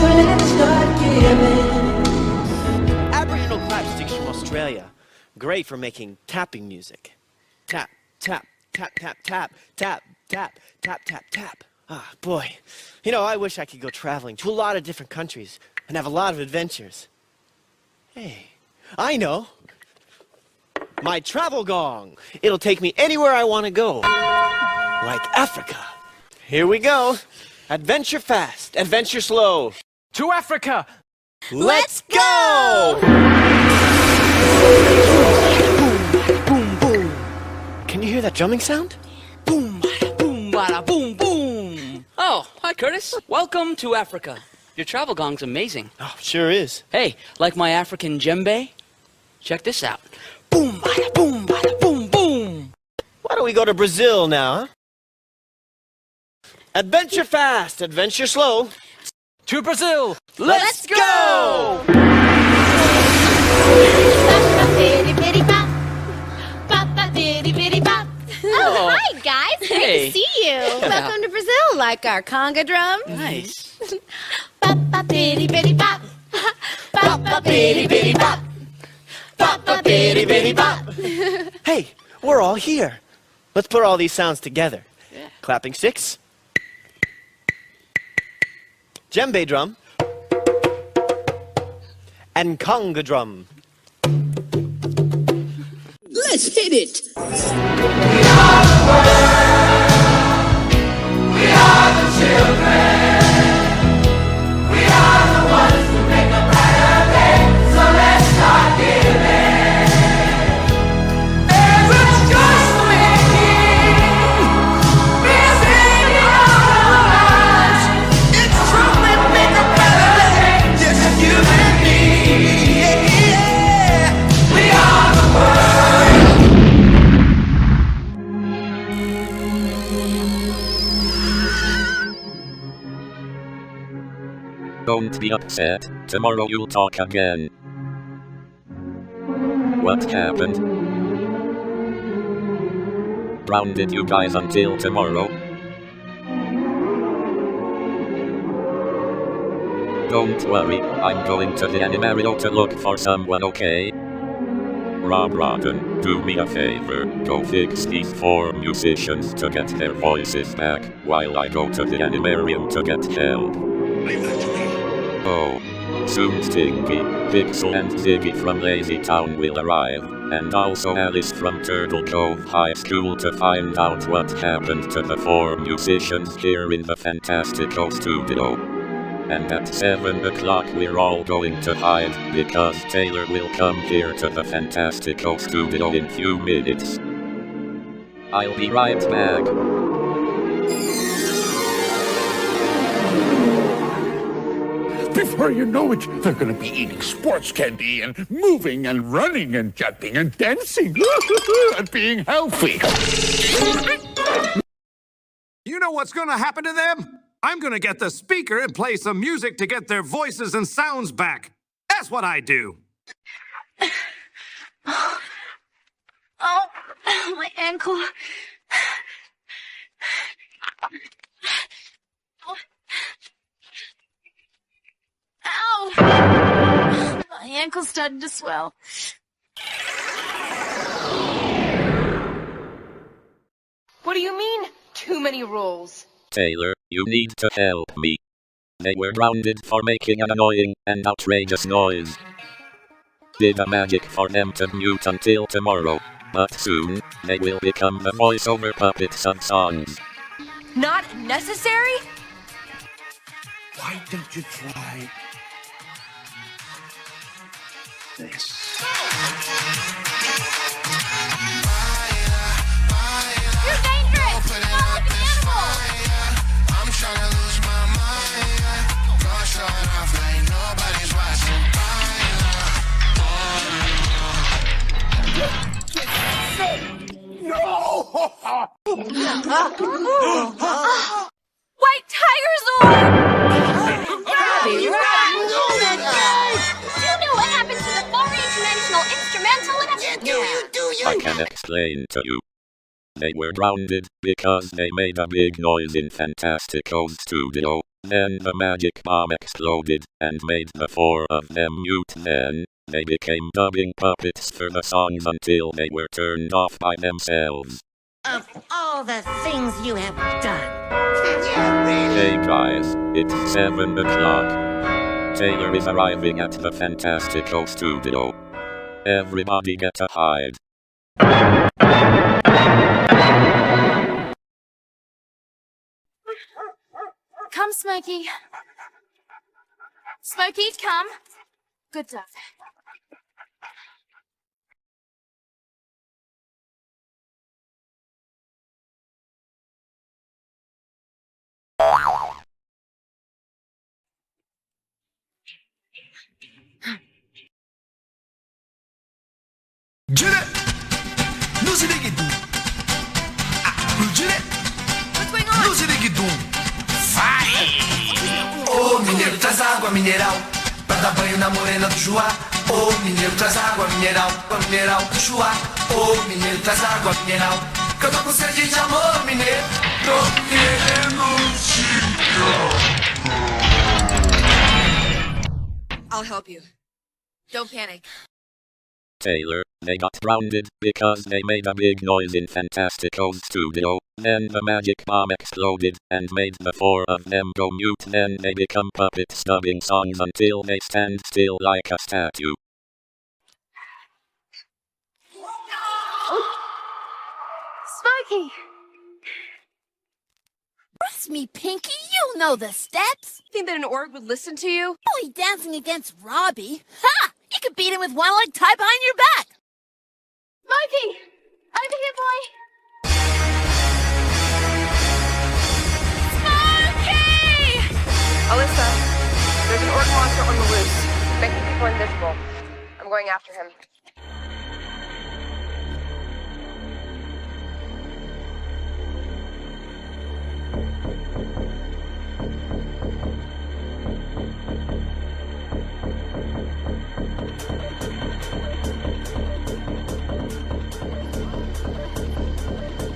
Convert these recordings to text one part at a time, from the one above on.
let's start giving. Aboriginal clapsticks from Australia. Great for making tapping music. Tap, tap, tap, tap, tap, tap, tap, tap, tap, tap. Ah, boy. You know, I wish I could go traveling to a lot of different countries and have a lot of adventures. Hey, I know. My travel gong. It'll take me anywhere I want to go. Like Africa. Here we go. Adventure fast, adventure slow. To Africa! Let's go! Boom, boom, boom. Can you hear that drumming sound? Boom, bada, boom, bada, boom, boom. Oh, hi, Curtis. Welcome to Africa. Your travel gong's amazing. Oh, sure is. Hey, like my African djembe? Check this out. Boom, bada, boom, bada, boom, boom. Why don't we go to Brazil now, huh? Adventure fast, adventure slow. To Brazil! Let's go! Oh, hi guys! Great Hey. to see you. Welcome to Brazil. Like our conga drum. Nice. Papa bitty bitty bop. Papa bitty bitty bop. Papa bitty bitty bop. Hey, we're all here. Let's put all these sounds together. Yeah. Clapping sticks. Djembe drum. And conga drum. Let's hit it. Don't be upset, tomorrow you'll talk again. What happened? Grounded you guys until tomorrow? Don't worry, I'm going to the Animario to look for someone, okay? Rob Rodden, do me a favor, go fix these 4 musicians to get their voices back, while I go to the Animarium to get help. Leave that to me. Oh. Soon Stinky, Pixel and Ziggy from Lazy Town will arrive, and also Alice from Turtle Cove High School to find out what happened to the 4 musicians here in the Fantastico studio. And at 7 o'clock we're all going to hide, because Taylor will come here to the Fantastico studio in few minutes. I'll be right back. Before you know it, they're gonna be eating sports candy and moving and running and jumping and dancing and being healthy. You know what's gonna happen to them? I'm gonna get the speaker and play some music to get their voices and sounds back. That's what I do. Oh, my ankle. Ow! My ankle's starting to swell. What do you mean, too many rules? Taylor, you need to help me. They were grounded for making an annoying and outrageous noise. Did a magic for them to mute until tomorrow, but soon, they will become the voiceover puppets of songs. Not necessary? Why don't you try this? You're dangerous! Not like an animal! I'm trying to lose my mind. Go shut off like nobody's watching. White tiger's orb! Do you know what happened to the 4 international instrumentalists? I can explain to you. They were grounded because they made a big noise in Fantastico's studio. Then the magic bomb exploded and made the four of them mute. Then they became dubbing puppets for the songs until they were turned off by themselves. Of all the things you have done. Hey guys, it's 7 o'clock. Taylor is arriving at the Fantastico studio. Everybody get a hide. Come, Smokey. Smokey, come. Good dog. What's going on? Ô mineiro, traz água mineral pra dar banho na morena do Juá. Ô mineiro, traz água mineral do Juá. Ô mineiro, traz água mineral, que eu tô com sede de amor, mineiro. Tô querendo I'll help you. Don't panic. Taylor, they got grounded because they made a big noise in Fantastico's studio. Then the magic bomb exploded and made the four of them go mute. Then they become puppets dubbing songs until they stand still like a statue. Smokey! Trust me, Pinky, you know the steps. Think that an orc would listen to you? Boy dancing against Robbie. Ha! You could beat him with one leg tied behind your back. Smokey! Over here, boy! Smokey! Alyssa, there's an orc monster on the loose, making people invisible. I'm going after him.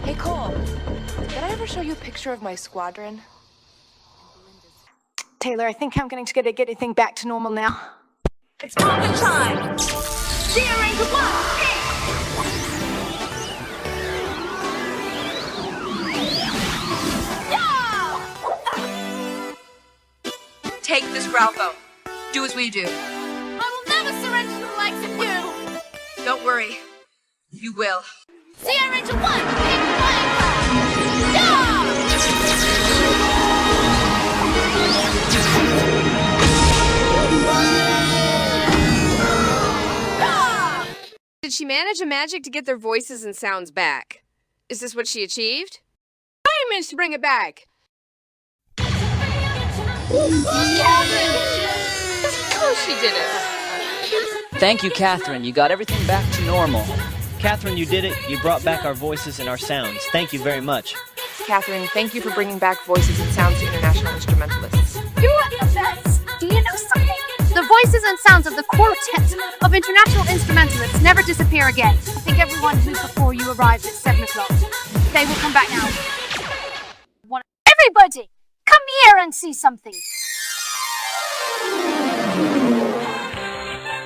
Hey, Cole, did I ever show you a picture of my squadron? Taylor, I think I'm going to get everything back to normal now. It's moment time! Rearrange the block! Take this Ralpho. Do as we do. I will never surrender to the likes of you! Don't worry. You will. Sierra Ranger 1! Pink flying car! Did she manage a magic to get their voices and sounds back? Is this what she achieved? I managed to bring it back. Oh, she did it. Thank you, Catherine. You got everything back to normal. Catherine, you did it. You brought back our voices and our sounds. Thank you very much. Catherine, thank you for bringing back voices and sounds to international instrumentalists. You are the best! Do you know something? The voices and sounds of the quartet of international instrumentalists never disappear again. I think everyone who before you arrived at 7 o'clock. They will come back now. Everybody, come here and see something.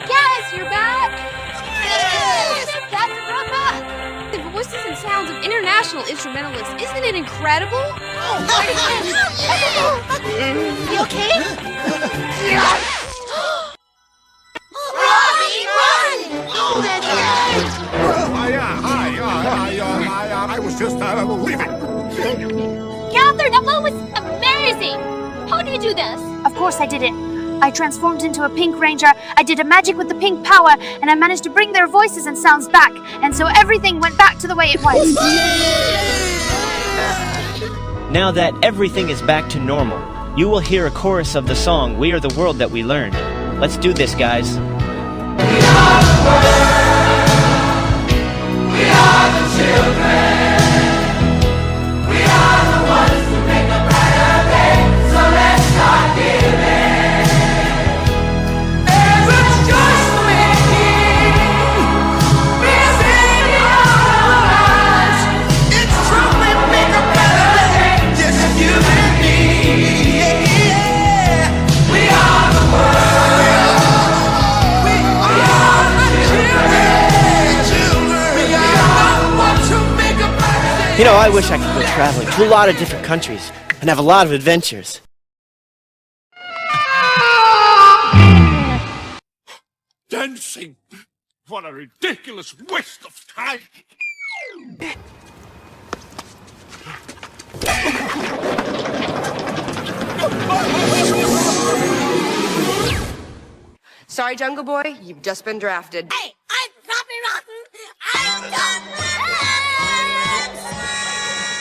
Yes, you're back! Yes! That's brother! The voices and sounds of international instrumentalists, isn't it incredible? You okay? Robbie, run! I was just leaving. Catherine, that one was amazing! How do you do this? Of course I did it. I transformed into a pink ranger, I did a magic with the pink power, and I managed to bring their voices and sounds back, and so everything went back to the way it was. Now that everything is back to normal, you will hear a chorus of the song, We Are the World That We Learned. Let's do this, guys. We are the world. We are the children. We are the ones who make a brighter day. So let's start giving. There's a choice we're making. We're saving our lives. It's true, we make a better day. Just you and me. Yeah, yeah. You know, I wish I could go traveling to a lot of different countries and have a lot of adventures. Dancing! What a ridiculous waste of time! Sorry, Jungle Boy, you've just been drafted. Hey, I'm Robbie Rotten. I'm done.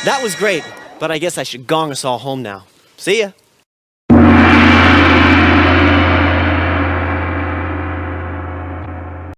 That was great, but I guess I should gong us all home now. See ya.